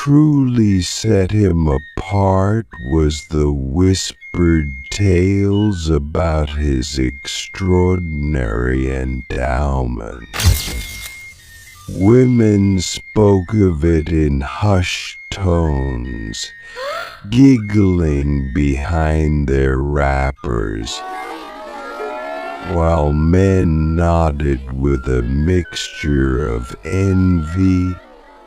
truly set him apart was the whispered tales about his extraordinary endowment. Women spoke of it in hushed tones, giggling behind their wrappers, while men nodded with a mixture of envy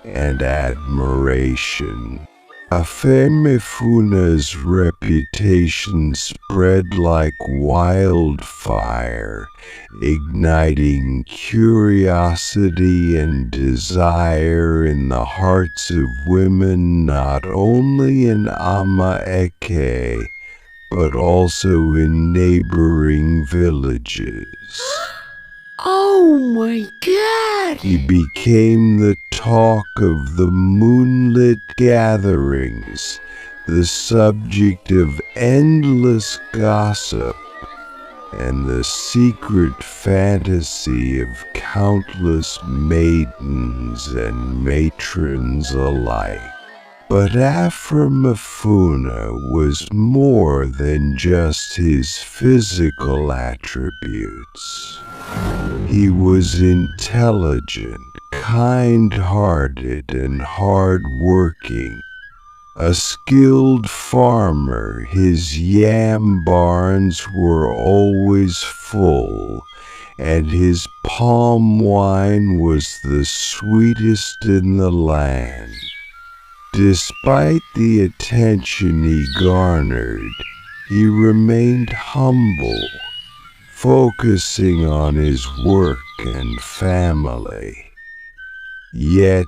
and admiration. Afemifuna's reputation spread like wildfire, igniting curiosity and desire in the hearts of women not only in Amaeke, but also in neighboring villages. Oh my God! He became the talk of the moonlit gatherings, the subject of endless gossip, and the secret fantasy of countless maidens and matrons alike. But Afemifuna was more than just his physical attributes. He was intelligent, kind-hearted, and hard-working. A skilled farmer, his yam barns were always full, and his palm wine was the sweetest in the land. Despite the attention he garnered, he remained humble, focusing on his work and family. Yet,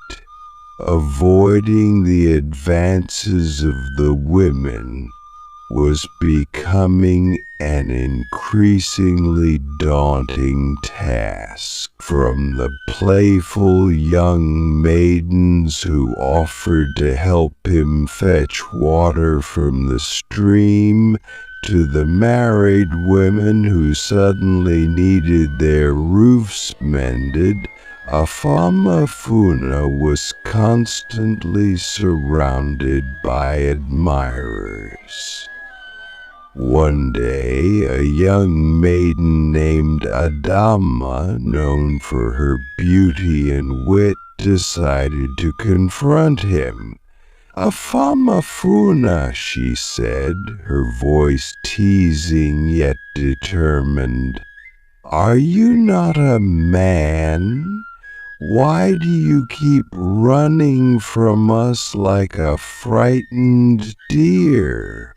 avoiding the advances of the women was becoming an increasingly daunting task. From the playful young maidens who offered to help him fetch water from the stream, to the married women who suddenly needed their roofs mended, Afemifuna was constantly surrounded by admirers. One day, a young maiden named Adama, known for her beauty and wit, decided to confront him. "Afemifuna," she said, her voice teasing yet determined, "are you not a man? Why do you keep running from us like a frightened deer?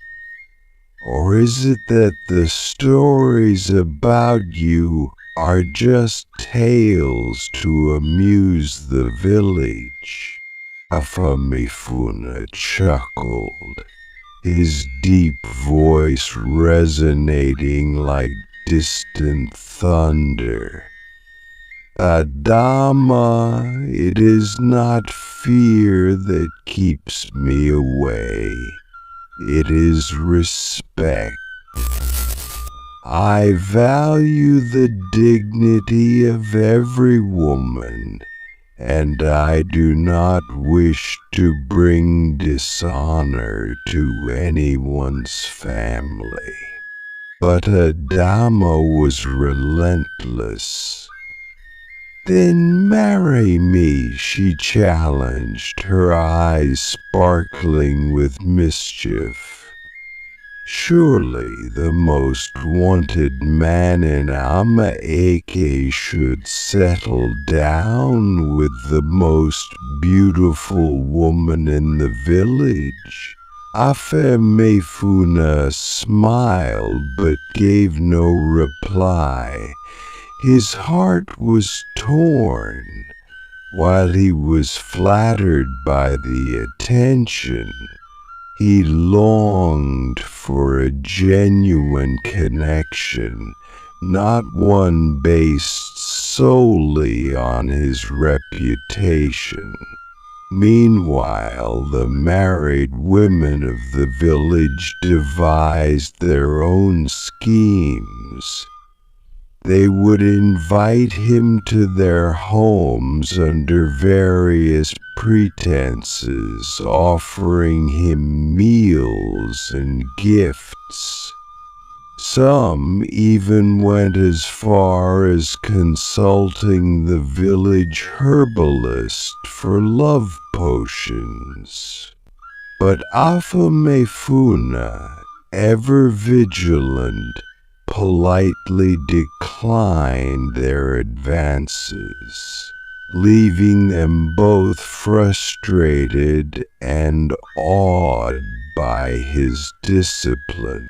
Or is it that the stories about you are just tales to amuse the village?" Afemifuna chuckled, his deep voice resonating like distant thunder. "Adama, it is not fear that keeps me away. It is respect. I value the dignity of every woman, and I do not wish to bring dishonor to anyone's family." But Adama was relentless. "Then marry me," she challenged, her eyes sparkling with mischief. Surely the most wanted man in Amaeke should settle down with the most beautiful woman in the village. Afemifuna smiled but gave no reply. His heart was torn. While he was flattered by the attention, he longed for a genuine connection, not one based solely on his reputation. Meanwhile, the married women of the village devised their own schemes. They would invite him to their homes under various pretenses, offering him meals and gifts. Some even went as far as consulting the village herbalist for love potions. But Afamefuna, ever vigilant, politely declined their advances, leaving them both frustrated and awed by his discipline.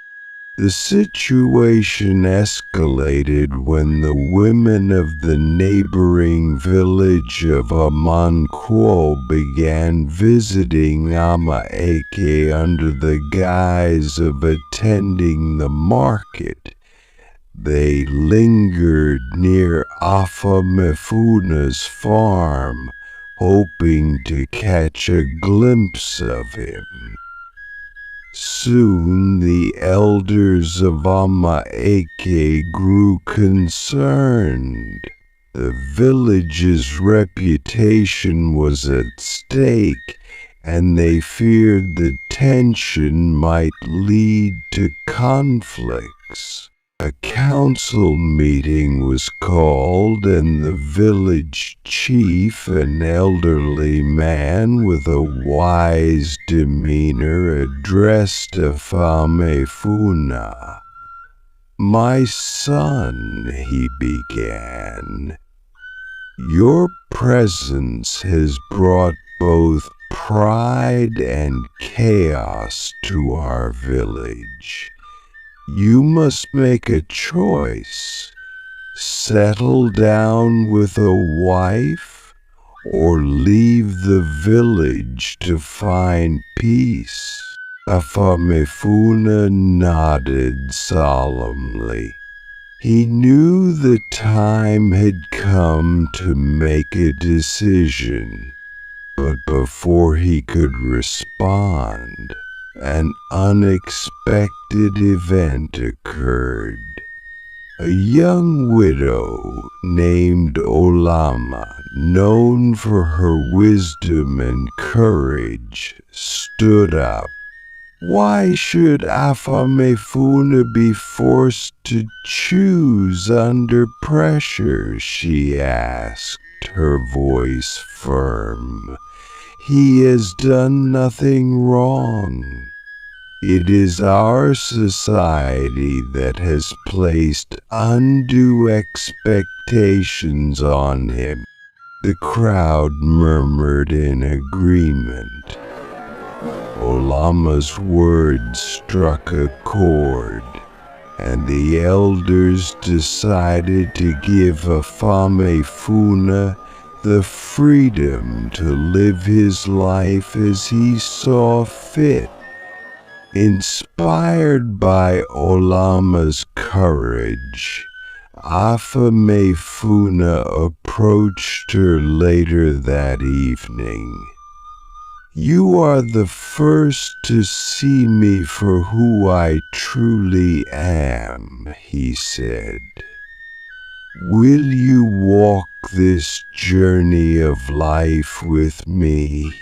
The situation escalated when the women of the neighboring village of Amanquo began visiting Amaeke under the guise of attending the market. They lingered near Afamefuna's farm, hoping to catch a glimpse of him. Soon the elders of Amaeke grew concerned. The village's reputation was at stake, and they feared the tension might lead to conflicts. A council meeting was called, and the village chief, an elderly man with a wise demeanor, addressed Afamefuna. "My son," he began, "your presence has brought both pride and chaos to our village. You must make a choice. Settle down with a wife, or leave the village to find peace." Afamefuna nodded solemnly. He knew the time had come to make a decision, but before he could respond, an unexpected event occurred. A young widow named Olama, known for her wisdom and courage, stood up. "Why should Afamefuna be forced to choose under pressure?" she asked, her voice firm. "He has done nothing wrong. It is our society that has placed undue expectations on him." The crowd murmured in agreement. Olama's words struck a chord, and the elders decided to give Afamefuna the freedom to live his life as he saw fit. Inspired by Olama's courage, Afamefuna approached her later that evening. "You are the first to see me for who I truly am," he said. "Will you walk this journey of life with me?"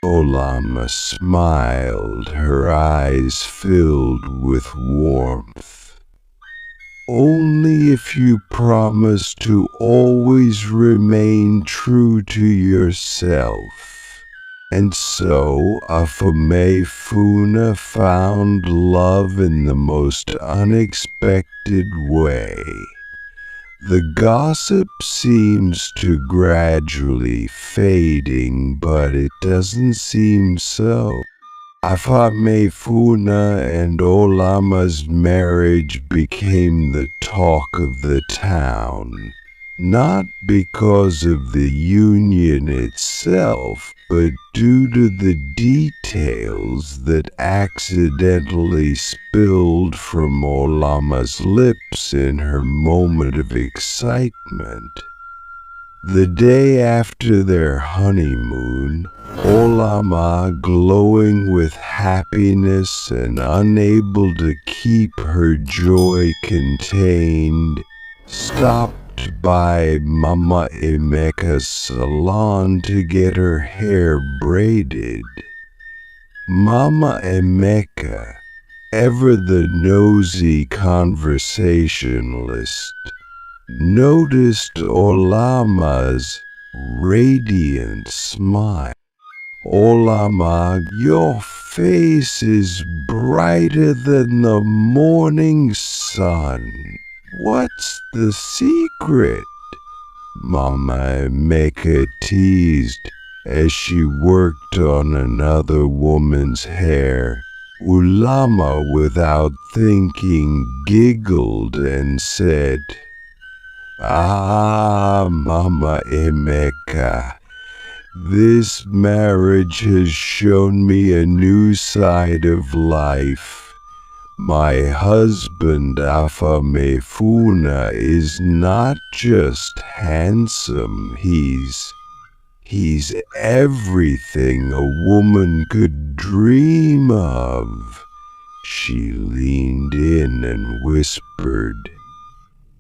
Olama smiled, her eyes filled with warmth. "Only if you promise to always remain true to yourself." And so Afamefuna found love in the most unexpected way. The gossip seems to gradually fading, but it doesn't seem so. Afamefuna and Olama's marriage became the talk of the town, not because of the union itself, but due to the details that accidentally spilled from Olama's lips in her moment of excitement. The day after their honeymoon, Olama, glowing with happiness and unable to keep her joy contained, stopped by Mama Emeka's salon to get her hair braided. Mama Emeka, ever the nosy conversationalist, noticed Olama's radiant smile. Olama, your face is brighter than the morning sun. What's the secret? Mama Emeka teased as she worked on another woman's hair. Olama, without thinking, giggled and said, "Ah, Mama Emeka, this marriage has shown me a new side of life. My husband Afamefuna is not just handsome, he's everything a woman could dream of." She leaned in and whispered,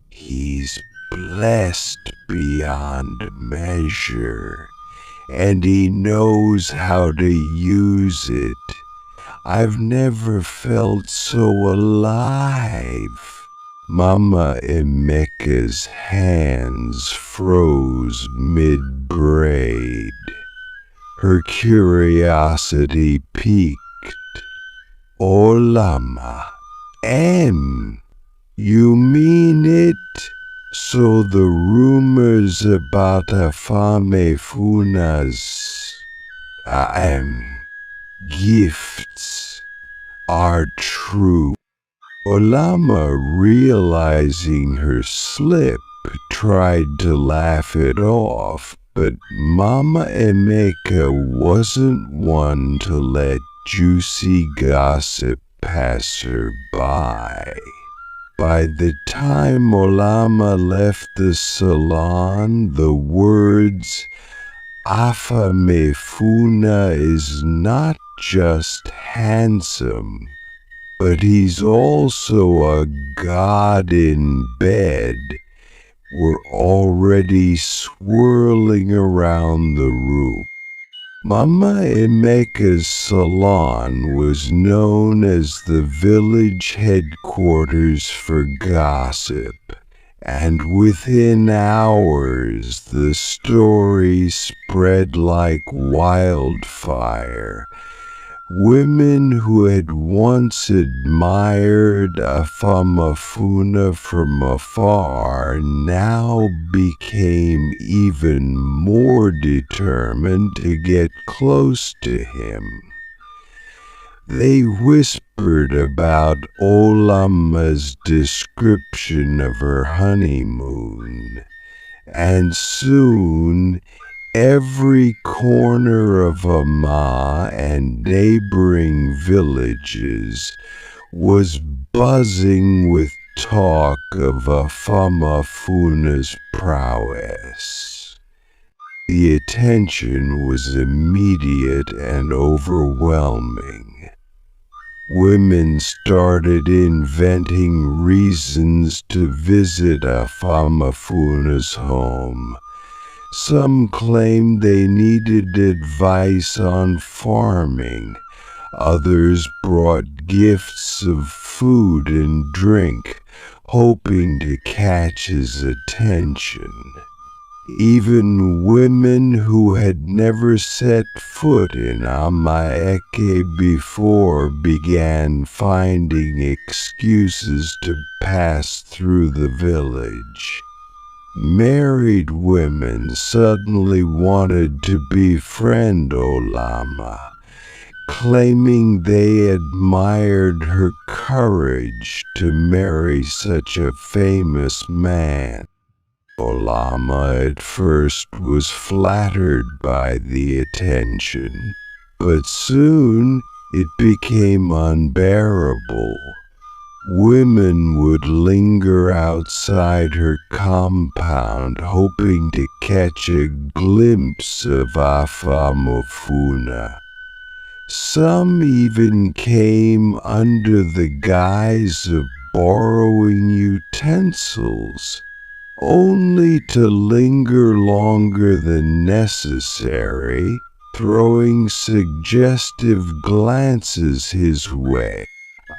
"He's blessed beyond measure, and he knows how to use it. I've never felt so alive." Mama Emeka's hands froze mid-braid. Her curiosity piqued. "Olama, you mean it? So the rumors about Afamefuna gifts are true?" Olama, realizing her slip, tried to laugh it off, but Mama Emeka wasn't one to let juicy gossip pass her by. By the time Olama left the salon, the words, "Afamefuna is not just handsome, but he's also a god in bed," were already swirling around the room. Mama Emeka's salon was known as the village headquarters for gossip, and within hours the story spread like wildfire. Women who had once admired Afamefuna from afar now became even more determined to get close to him. They whispered about Olama's description of her honeymoon, and soon every corner of Ama and neighboring villages was buzzing with talk of Afamafuna's prowess. The attention was immediate and overwhelming. Women started inventing reasons to visit Afamafuna's home. Some claimed they needed advice on farming. Others brought gifts of food and drink, hoping to catch his attention. Even women who had never set foot in Amaeke before began finding excuses to pass through the village. Married women suddenly wanted to befriend Olama, claiming they admired her courage to marry such a famous man. Olama at first was flattered by the attention, but soon it became unbearable. Women would linger outside her compound hoping to catch a glimpse of Afamefuna. Some even came under the guise of borrowing utensils, only to linger longer than necessary, throwing suggestive glances his way.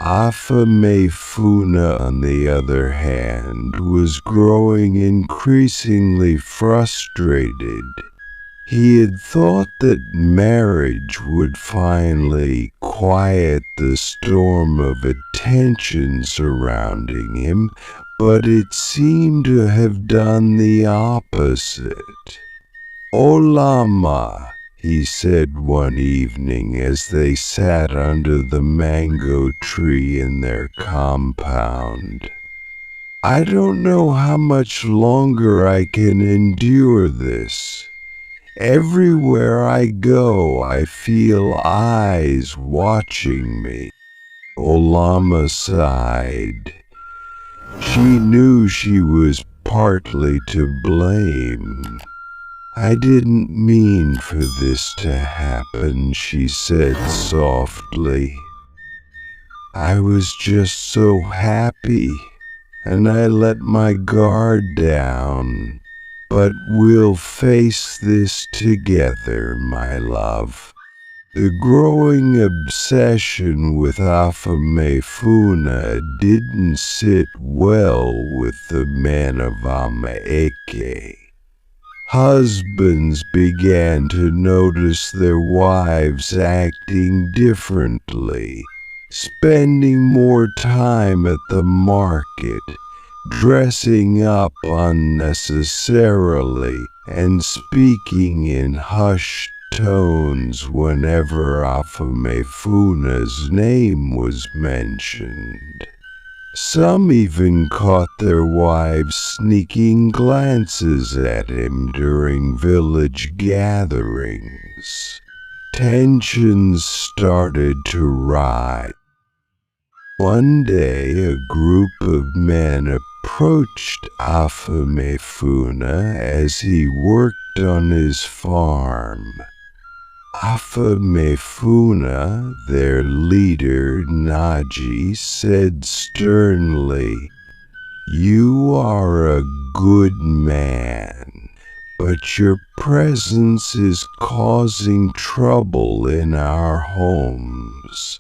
Afamefuna, on the other hand, was growing increasingly frustrated. He had thought that marriage would finally quiet the storm of attention surrounding him, but it seemed to have done the opposite. "Olama," he said one evening as they sat under the mango tree in their compound. "I don't know how much longer I can endure this. Everywhere I go, I feel eyes watching me." Olama sighed. She knew she was partly to blame. "I didn't mean for this to happen," she said softly. "I was just so happy, and I let my guard down. But we'll face this together, my love." The growing obsession with Afamefuna didn't sit well with the men of Amaeke. Husbands began to notice their wives acting differently, spending more time at the market, dressing up unnecessarily, and speaking in hushed tones whenever Afamefuna's name was mentioned. Some even caught their wives sneaking glances at him during village gatherings. Tensions started to rise. One day, a group of men approached Afamefuna as he worked on his farm. Afamefuna, their leader Naji, said sternly, "You are a good man, but your presence is causing trouble in our homes.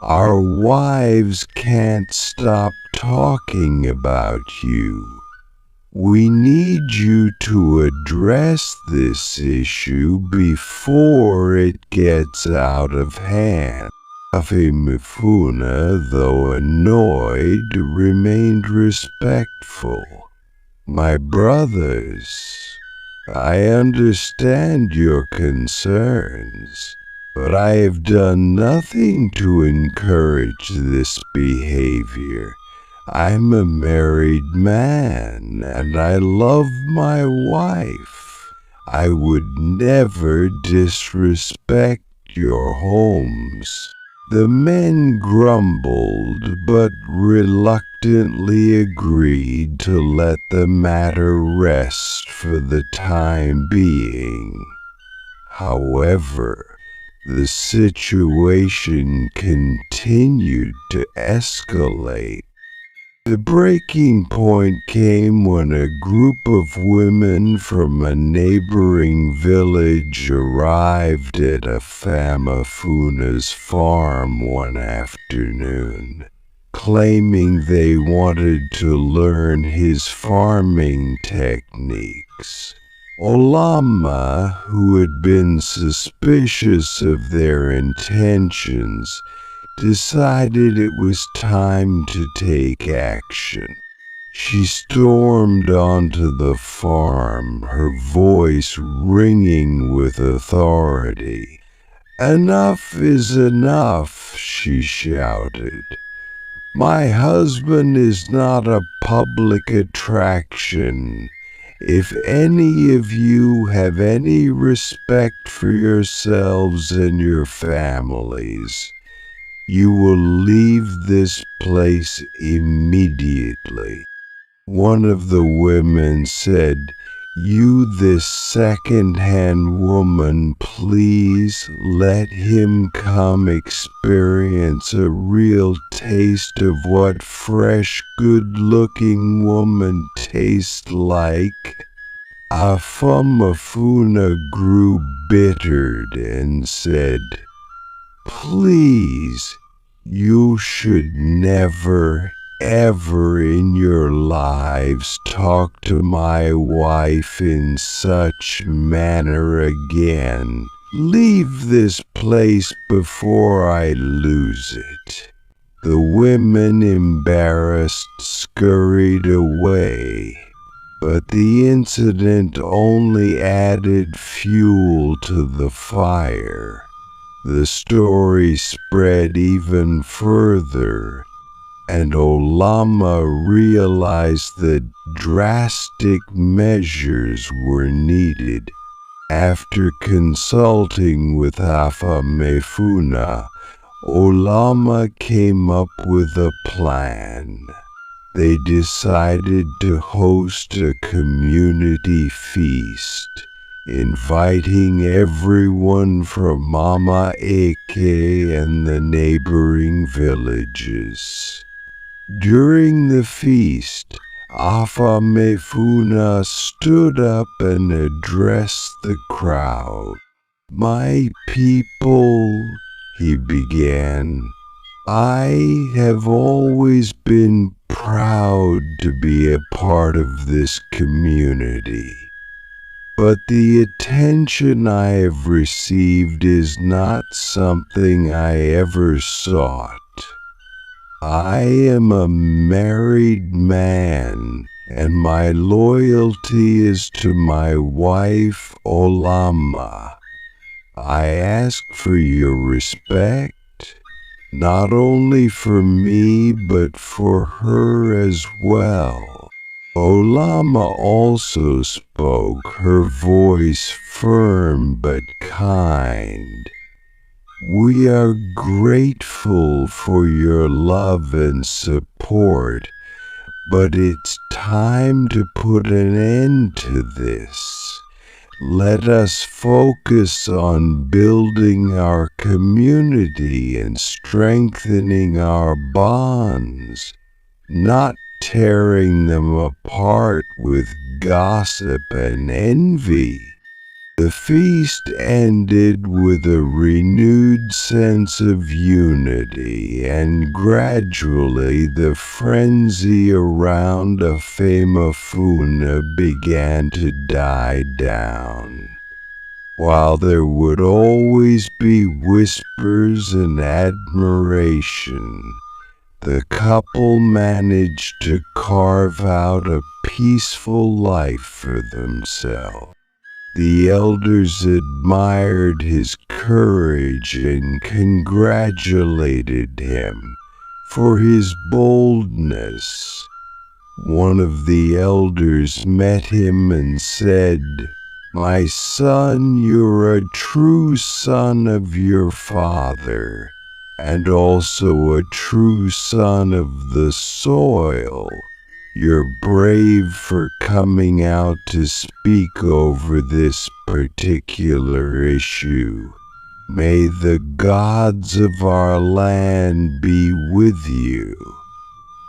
Our wives can't stop talking about you. We need you to address this issue before it gets out of hand." Afamefuna, though annoyed, remained respectful. "My brothers, I understand your concerns, but I have done nothing to encourage this behavior. I'm a married man, and I love my wife. I would never disrespect your homes." The men grumbled, but reluctantly agreed to let the matter rest for the time being. However, the situation continued to escalate. The breaking point came when a group of women from a neighboring village arrived at Afamafuna's farm one afternoon, claiming they wanted to learn his farming techniques. Olama, who had been suspicious of their intentions, decided it was time to take action. She stormed onto the farm, her voice ringing with authority. "Enough is enough," she shouted. "My husband is not a public attraction. If any of you have any respect for yourselves and your families, you will leave this place immediately." One of the women said, You, this second-hand woman, please let him come experience a real taste of what fresh, good-looking woman tastes like." Afamafuna grew bittered and said, "Please, you should never, ever in your lives talk to my wife in such manner again. Leave this place before I lose it." The women, embarrassed, scurried away, but the incident only added fuel to the fire. The story spread even further, and Olama realized that drastic measures were needed. After consulting with Afamefuna, Olama came up with a plan. They decided to host a community feast, inviting everyone from Mama Eke and the neighboring villages. During the feast, Afamefuna stood up and addressed the crowd. "My people," he began, "I have always been proud to be a part of this community. But the attention I have received is not something I ever sought. I am a married man, and my loyalty is to my wife Olama. I ask for your respect, not only for me but for her as well." Olama also spoke, her voice firm but kind. "We are grateful for your love and support, but it's time to put an end to this. Let us focus on building our community and strengthening our bonds, not tearing them apart with gossip and envy." The feast ended with a renewed sense of unity, and gradually the frenzy around Afamefuna began to die down. While there would always be whispers and admiration, the couple managed to carve out a peaceful life for themselves. The elders admired his courage and congratulated him for his boldness. One of the elders met him and said, "My son, you're a true son of your father, and also a true son of the soil. You're brave for coming out to speak over this particular issue. May the gods of our land be with you."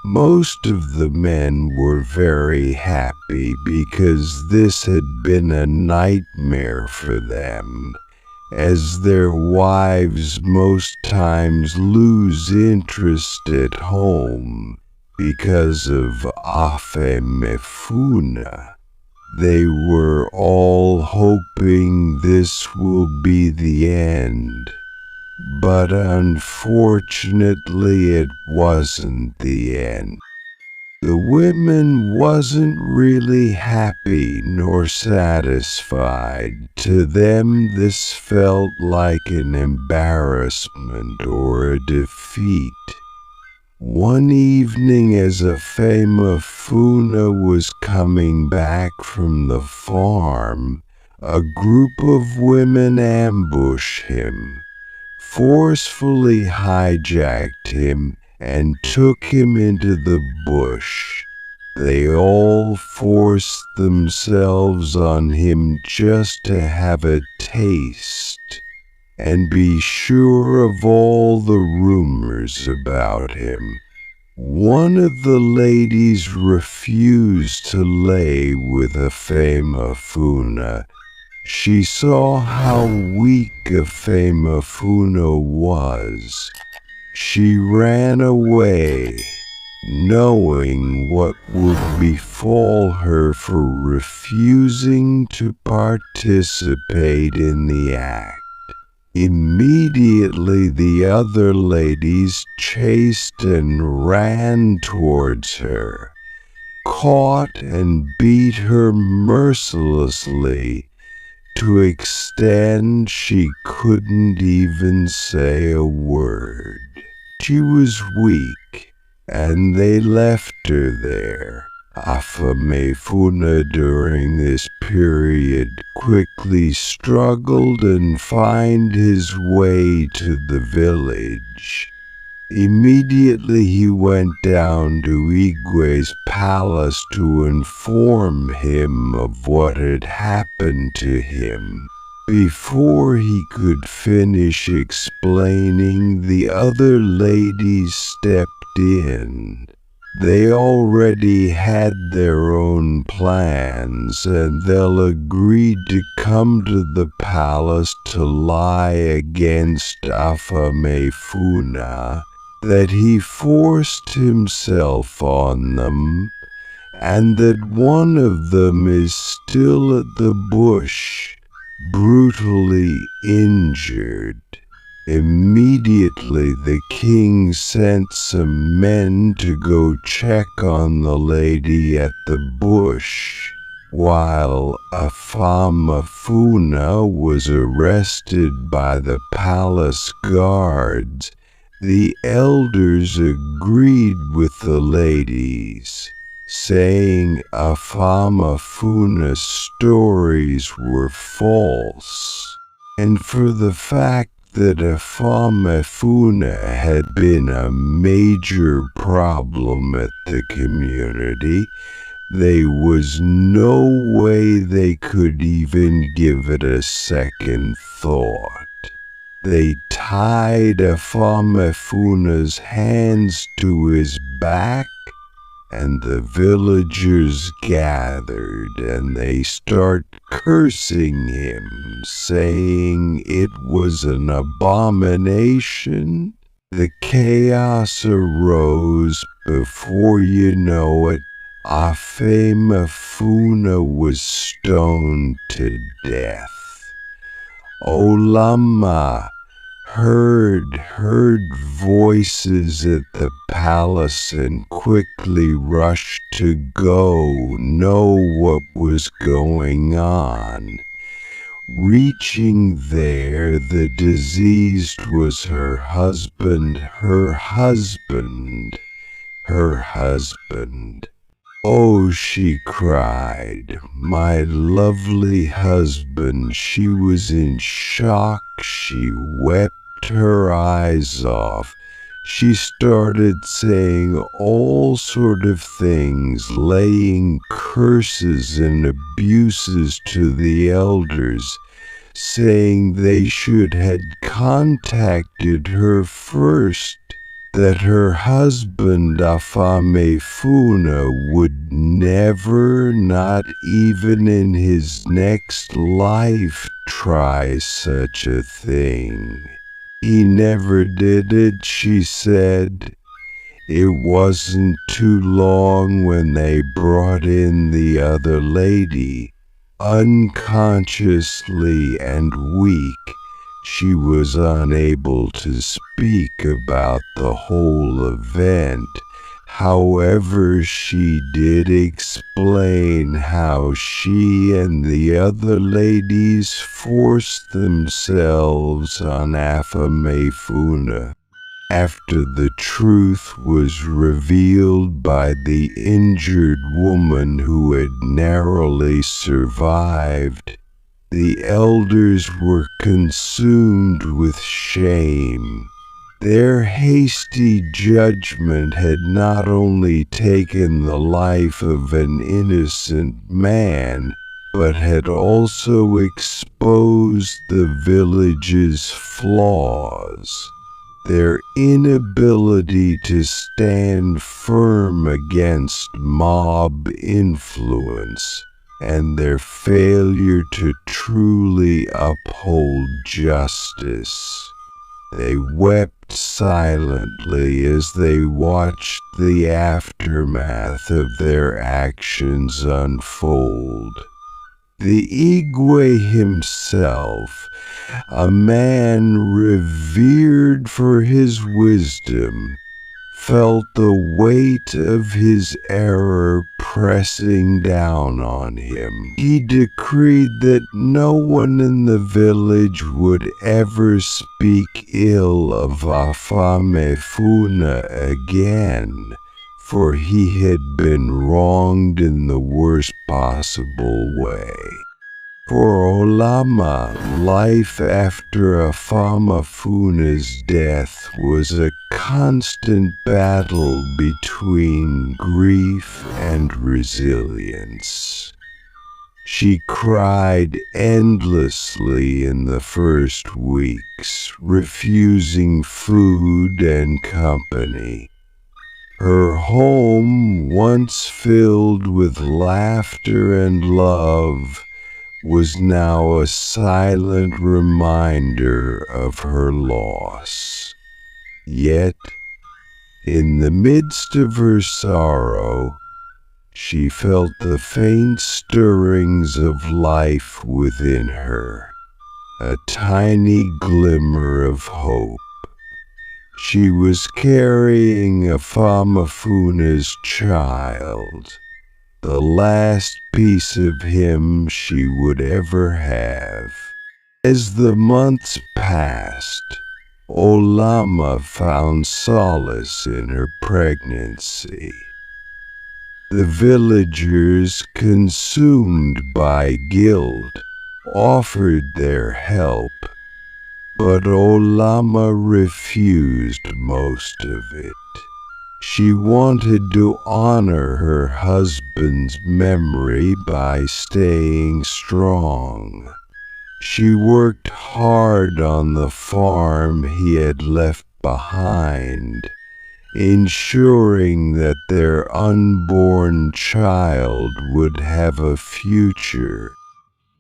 Most of the men were very happy because this had been a nightmare for them, as their wives most times lose interest at home because of Afamefuna. They were all hoping this will be the end, but unfortunately it wasn't the end. The women wasn't really happy nor satisfied. To them this felt like an embarrassment or a defeat. One evening, as Afamefuna was coming back from the farm, a group of women ambushed him, forcefully hijacked him, and took him into the bush. They all forced themselves on him just to have a taste and be sure of all the rumors about him. One of the ladies refused to lay with Afamafuna. She saw how weak Afamafuna was. She ran away, knowing what would befall her for refusing to participate in the act. Immediately the other ladies chased and ran towards her, caught and beat her mercilessly to the extent she couldn't even say a word. She was weak, and they left her there. Afamafuna during this period quickly struggled and found his way to the village. Immediately he went down to Igwe's palace to inform him of what had happened to him. Before he could finish explaining, the other ladies stepped in. They already had their own plans, and they agreed to come to the palace to lie against Afamafuna that he forced himself on them, and that one of them is still at the bush, brutally injured. Immediately the king sent some men to go check on the lady at the bush, while Afamafuna was arrested by the palace guards. The elders agreed with the ladies, saying Afamafuna's stories were false, and for the fact that Afamafuna had been a major problem at the community, there was no way they could even give it a second thought. They tied Afamafuna's hands to his back, and the villagers gathered, and they start cursing him, saying it was an abomination. The chaos arose. Before you know it, Afamafuna was stoned to death. Olama heard voices at the palace and quickly rushed to go know what was going on. Reaching there, the deceased was her husband. Oh, she cried, my lovely husband. She was in shock. She wept her eyes off. She started saying all sort of things, laying curses and abuses to the elders, saying they should had contacted her first, that her husband Afamafuna would never, not even in his next life, try such a thing. He never did it, she said. It wasn't too long when they brought in the other lady. Unconsciously and weak, she was unable to speak about the whole event. However, she did explain how she and the other ladies forced themselves on Afamafuna. After the truth was revealed by the injured woman who had narrowly survived, the elders were consumed with shame. Their hasty judgment had not only taken the life of an innocent man, but had also exposed the village's flaws. Their inability to stand firm against mob influence, and their failure to truly uphold justice. They wept silently as they watched the aftermath of their actions unfold. The Igwe himself, a man revered for his wisdom, felt the weight of his error pressing down on him. He decreed that no one in the village would ever speak ill of Afamefuna again, for he had been wronged in the worst possible way. For Olama, life after Afamafuna's death was a constant battle between grief and resilience. She cried endlessly in the first weeks, refusing food and company. Her home, once filled with laughter and love, was now a silent reminder of her loss. Yet, in the midst of her sorrow, she felt the faint stirrings of life within her, a tiny glimmer of hope. She was carrying Afamafuna's child, the last piece of him she would ever have. As the months passed, Olama found solace in her pregnancy. The villagers, consumed by guilt, offered their help, but Olama refused most of it. She wanted to honor her husband's memory by staying strong. She worked hard on the farm he had left behind, ensuring that their unborn child would have a future.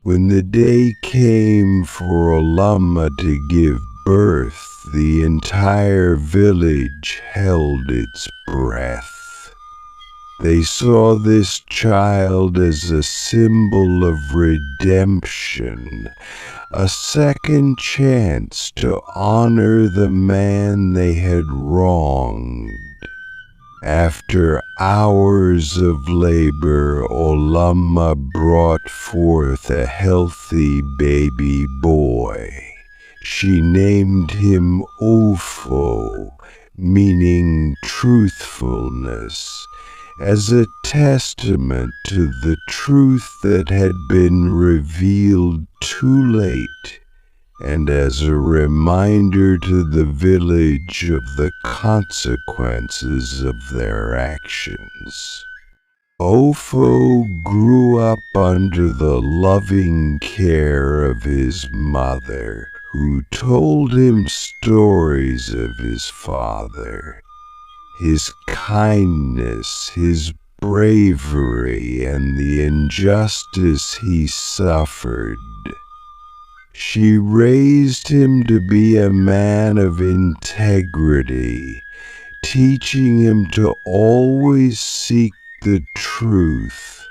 When the day came for Olama to give birth, the entire village held its breath. They saw this child as a symbol of redemption, a second chance to honor the man they had wronged. After hours of labor, Olama brought forth a healthy baby boy. She named him Ofo, meaning truthfulness, as a testament to the truth that had been revealed too late, and as a reminder to the village of the consequences of their actions. Ofo grew up under the loving care of his mother, who told him stories of his father, his kindness, his bravery, and the injustice he suffered. She raised him to be a man of integrity, teaching him to always seek the truth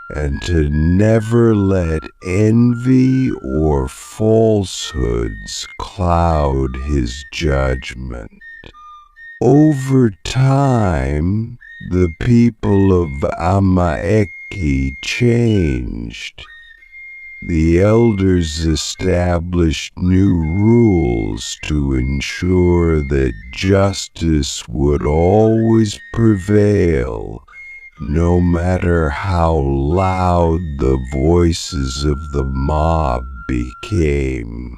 and to never let envy or falsehoods cloud his judgment. Over time, the people of Amaeki changed. The elders established new rules to ensure that justice would always prevail, no matter how loud the voices of the mob became.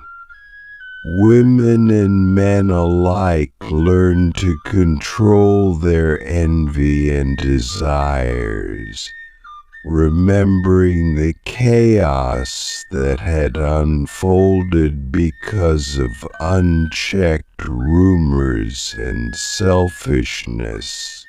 women and men alike learned to control their envy and desires, remembering the chaos that had unfolded because of unchecked rumors and selfishness.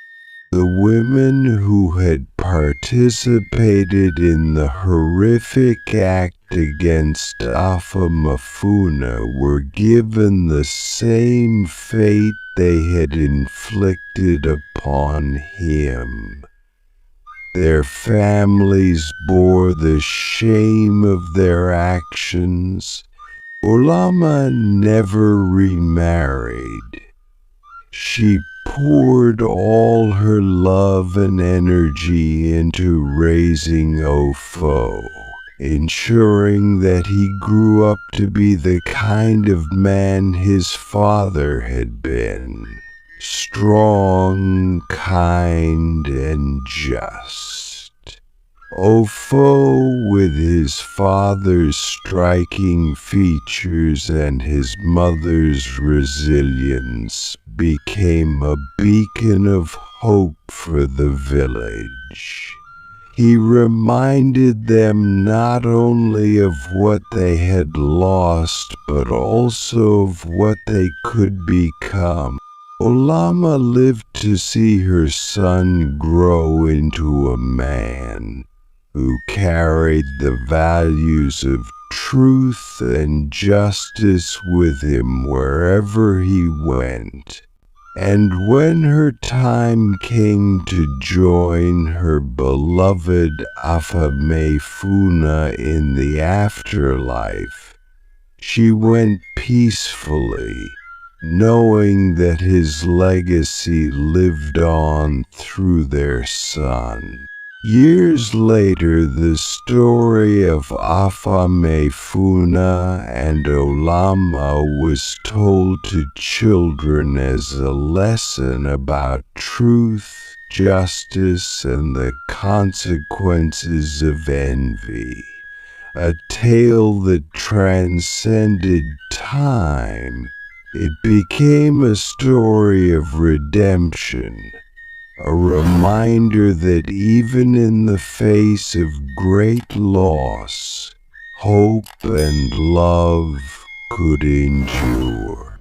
The women who had participated in the horrific act against Afamafuna were given the same fate they had inflicted upon him. Their families bore the shame of their actions. Olama never remarried. She poured all her love and energy into raising Ofo, ensuring that he grew up to be the kind of man his father had been: strong, kind, and just. Ofo, with his father's striking features and his mother's resilience, became a beacon of hope for the village. He reminded them not only of what they had lost, but also of what they could become. Olama lived to see her son grow into a man who carried the values of truth and justice with him wherever he went. And when her time came to join her beloved Afamefuna in the afterlife, she went peacefully, knowing that his legacy lived on through their son. Years later, the story of Afamefuna and Olama was told to children as a lesson about truth, justice, and the consequences of envy. A tale that transcended time. It became a story of redemption, a reminder that even in the face of great loss, hope and love could endure.